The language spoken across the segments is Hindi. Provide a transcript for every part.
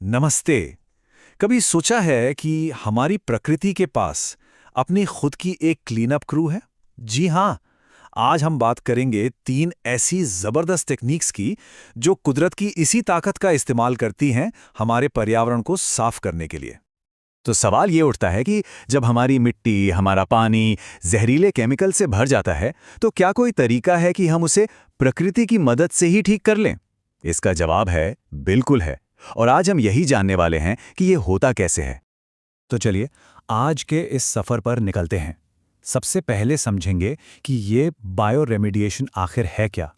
नमस्ते। कभी सोचा है कि हमारी प्रकृति के पास अपनी खुद की एक क्लीनअप क्रू है? जी हाँ, आज हम बात करेंगे 3 ऐसी जबरदस्त टेक्निक्स की जो कुदरत की इसी ताकत का इस्तेमाल करती हैं हमारे पर्यावरण को साफ करने के लिए। तो सवाल ये उठता है कि जब हमारी मिट्टी, हमारा पानी जहरीले केमिकल से भर जाता है, तो क्या कोई तरीका है कि हम उसे प्रकृति की मदद से ही ठीक कर लें? इसका जवाब है बिल्कुल है। और आज हम यही जानने वाले हैं कि ये होता कैसे है। तो चलिए आज के इस सफर पर निकलते हैं। सबसे पहले समझेंगे कि ये बायो रेमेडिएशन आखिर है क्या।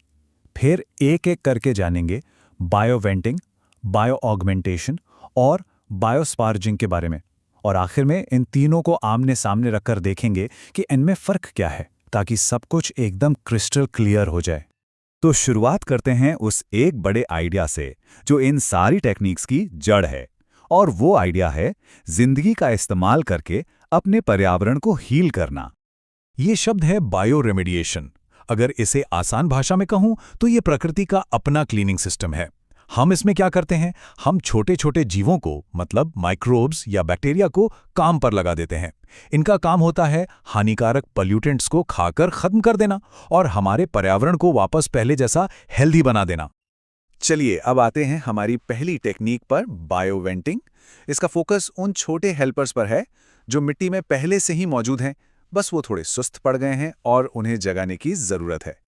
फिर एक एक करके जानेंगे बायो वेंटिंग, बायो ऑगमेंटेशन और बायोस्पार्जिंग के बारे में। और आखिर में इन तीनों को आमने सामने रखकर देखेंगे कि इनमें फर्क क्या है, ताकि सब कुछ एकदम क्रिस्टल क्लियर हो जाए। तो शुरुआत करते हैं उस एक बड़े आइडिया से जो इन सारी टेक्निक्स की जड़ है। और वो आइडिया है जिंदगी का इस्तेमाल करके अपने पर्यावरण को हील करना। ये शब्द है बायो रेमेडिएशन। अगर इसे आसान भाषा में कहूं तो ये प्रकृति का अपना क्लीनिंग सिस्टम है। हम इसमें क्या करते हैं, हम छोटे छोटे जीवों को मतलब माइक्रोब्स या बैक्टीरिया को काम पर लगा देते हैं। इनका काम होता है हानिकारक पॉल्यूटेंट्स को खाकर खत्म कर देना और हमारे पर्यावरण को वापस पहले जैसा हेल्दी बना देना। चलिए अब आते हैं हमारी पहली टेक्निक पर, बायो वेंटिंग। इसका फोकस उन छोटे हेल्पर्स पर है जो मिट्टी में पहले से ही मौजूद हैं, बस वो थोड़े सुस्त पड़ गए हैं और उन्हें जगाने की जरूरत है।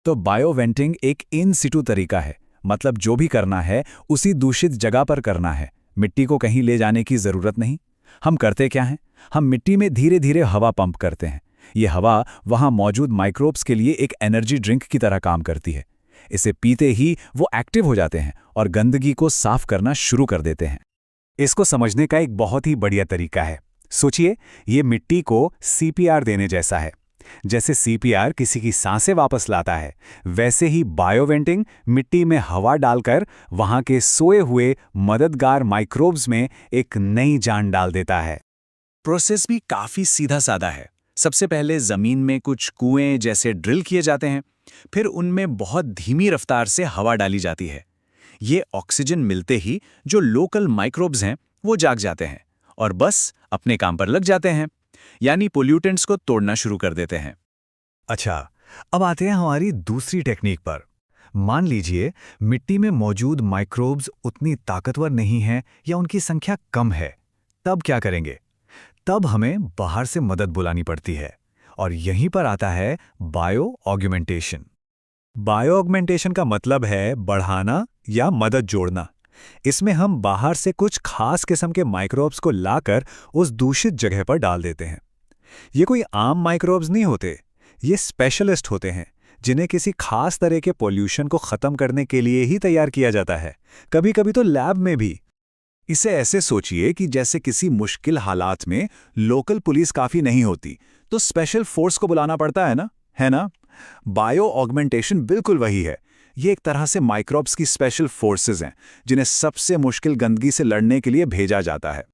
तो बायो वेंटिंग एक इन सिटू तरीका है, मतलब जो भी करना है उसी दूषित जगह पर करना है। मिट्टी को कहीं ले जाने की जरूरत नहीं। हम करते क्या हैं, हम मिट्टी में धीरे धीरे हवा पंप करते हैं। ये हवा वहां मौजूद माइक्रोब्स के लिए एक एनर्जी ड्रिंक की तरह काम करती है। इसे पीते ही वो एक्टिव हो जाते हैं और गंदगी को साफ करना शुरू कर देते हैं। इसको समझने का एक बहुत ही बढ़िया तरीका है। सोचिए, ये मिट्टी को सीपीआर देने जैसा है। जैसे सीपीआर किसी की सांसें वापस लाता है, वैसे ही बायोवेंटिंग मिट्टी में हवा डालकर वहां के सोए हुए मददगार माइक्रोब्स में एक नई जान डाल देता है। प्रोसेस भी काफी सीधा साधा है। सबसे पहले जमीन में कुछ कुएं जैसे ड्रिल किए जाते हैं, फिर उनमें बहुत धीमी रफ्तार से हवा डाली जाती है। ये ऑक्सीजन मिलते ही जो लोकल माइक्रोब्स हैं वो जाग जाते हैं और बस अपने काम पर लग जाते हैं, यानी पोल्यूटेंट्स को तोड़ना शुरू कर देते हैं। अच्छा, अब आते हैं हमारी दूसरी टेक्निक पर। मान लीजिए मिट्टी में मौजूद माइक्रोब्स उतनी ताकतवर नहीं हैं या उनकी संख्या कम है। तब क्या करेंगे? तब हमें बाहर से मदद बुलानी पड़ती है और यहीं पर आता है बायो ऑगमेंटेशन। बायो ऑगमेंटेशन का मतलब है बढ़ाना या मदद जोड़ना। इसमें हम बाहर से कुछ खास किस्म के माइक्रोब्स को लाकर उस दूषित जगह पर डाल देते हैं। ये कोई आम माइक्रोब्स नहीं होते, ये स्पेशलिस्ट होते हैं जिन्हें किसी खास तरह के पोल्यूशन को खत्म करने के लिए ही तैयार किया जाता है, कभी कभी तो लैब में भी। इसे ऐसे सोचिए कि जैसे किसी मुश्किल हालात में लोकल पुलिस काफी नहीं होती तो स्पेशल फोर्स को बुलाना पड़ता है ना? बायो ऑगमेंटेशन बिल्कुल वही है। ये एक तरह से माइक्रोब्स की स्पेशल फोर्सेस हैं जिन्हें सबसे मुश्किल गंदगी से लड़ने के लिए भेजा जाता है।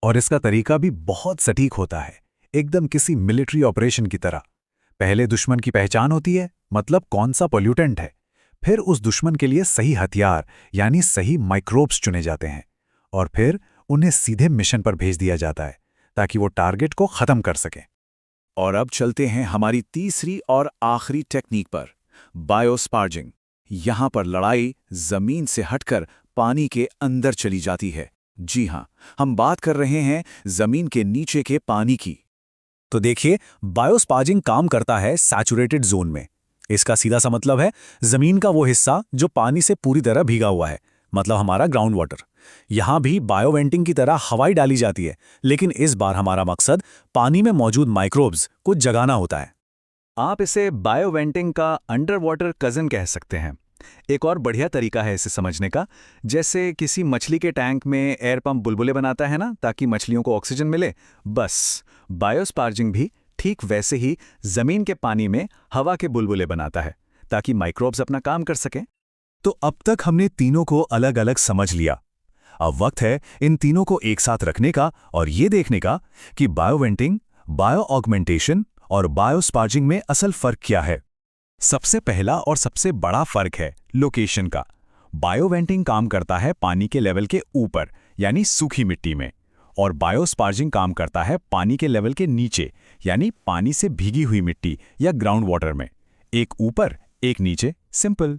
और इसका तरीका भी बहुत सटीक होता है, एकदम किसी मिलिट्री ऑपरेशन की तरह। पहले दुश्मन की पहचान होती है, मतलब कौन सा पोल्यूटेंट है। फिर उस दुश्मन के लिए सही हथियार यानी सही माइक्रोब्स चुने जाते हैं और फिर उन्हें सीधे मिशन पर भेज दिया जाता है ताकि वो टारगेट को खत्म कर सकें। और अब चलते हैं हमारी तीसरी और आखिरी टेक्निक पर, बायोस्पार्जिंग। यहां पर लड़ाई जमीन से हटकर पानी के अंदर चली जाती है। जी हां, हम बात कर रहे हैं जमीन के नीचे के पानी की। तो देखिए, बायोस्पार्जिंग काम करता है सैचुरेटेड जोन में। इसका सीधा सा मतलब है जमीन का वो हिस्सा जो पानी से पूरी तरह भीगा हुआ है, मतलब हमारा ग्राउंड वाटर। यहां भी बायोवेंटिंग की तरह हवाई डाली जाती है, लेकिन इस बार हमारा मकसद पानी में मौजूद माइक्रोब्स को जगाना होता है। आप इसे बायोवेंटिंग का अंडर वाटर कज़न कह सकते हैं। एक और बढ़िया तरीका है इसे समझने का, जैसे किसी मछली के टैंक में एयर पंप बुलबुले बनाता है ना, ताकि मछलियों को ऑक्सीजन मिले। बस बायोस्पार्जिंग भी ठीक वैसे ही जमीन के पानी में हवा के बुलबुले बनाता है ताकि माइक्रोब्स अपना काम कर सकें। तो अब तक हमने तीनों को अलग अलग समझ लिया। अब वक्त है इन तीनों को एक साथ रखने का और ये देखने का कि बायोवेंटिंग, बायो ऑगमेंटेशन और बायोस्पार्जिंग में असल फर्क क्या है। सबसे पहला और सबसे बड़ा फर्क है लोकेशन का। बायोवेंटिंग काम करता है पानी के लेवल के ऊपर यानी सूखी मिट्टी में, और बायोस्पार्जिंग काम करता है पानी के लेवल के नीचे यानी पानी से भीगी हुई मिट्टी या ग्राउंड वाटर में। एक ऊपर एक नीचे, सिंपल।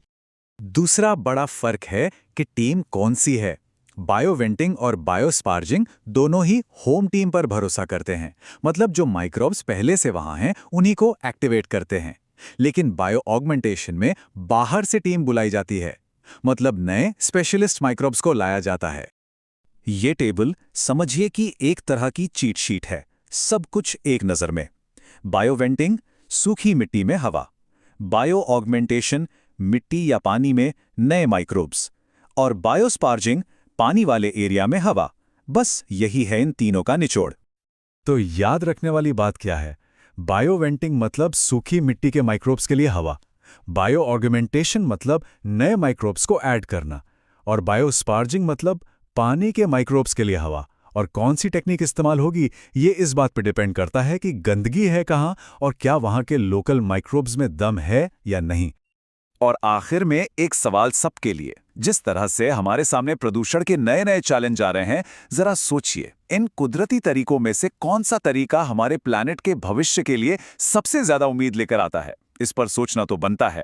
दूसरा बड़ा फर्क है कि टीम कौन सी है। बायोवेंटिंग और बायोस्पार्जिंग दोनों ही होम टीम पर भरोसा करते हैं, मतलब जो माइक्रोब्स पहले से वहां हैं उन्हीं को एक्टिवेट करते हैं। लेकिन बायो ऑगमेंटेशन में बाहर से टीम बुलाई जाती है, मतलब नए स्पेशलिस्ट माइक्रोब्स को लाया जाता है। ये टेबल समझिए कि एक तरह की चीट शीट है, सब कुछ एक नज़र में। बायोवेंटिंग सूखी मिट्टी में हवा, बायो ऑगमेंटेशन मिट्टी या पानी में नए माइक्रोब्स, और बायोस्पार्जिंग पानी वाले एरिया में हवा। बस यही है इन तीनों का निचोड़। तो याद रखने वाली बात क्या है? बायोवेंटिंग मतलब सूखी मिट्टी के माइक्रोब्स के लिए हवा, बायो ऑगमेंटेशन मतलब नए माइक्रोब्स को ऐड करना, और बायोस्पार्जिंग मतलब पानी के माइक्रोब्स के लिए हवा। और कौन सी टेक्निक इस्तेमाल होगी ये इस बात पर डिपेंड करता है कि गंदगी है कहाँ और क्या वहाँ के लोकल माइक्रोब्स में दम है या नहीं। और आखिर में एक सवाल सबके लिए, जिस तरह से हमारे सामने प्रदूषण के नए नए चैलेंज आ रहे हैं, जरा सोचिए इन कुदरती तरीकों में से कौन सा तरीका हमारे प्लैनेट के भविष्य के लिए सबसे ज्यादा उम्मीद लेकर आता है। इस पर सोचना तो बनता है।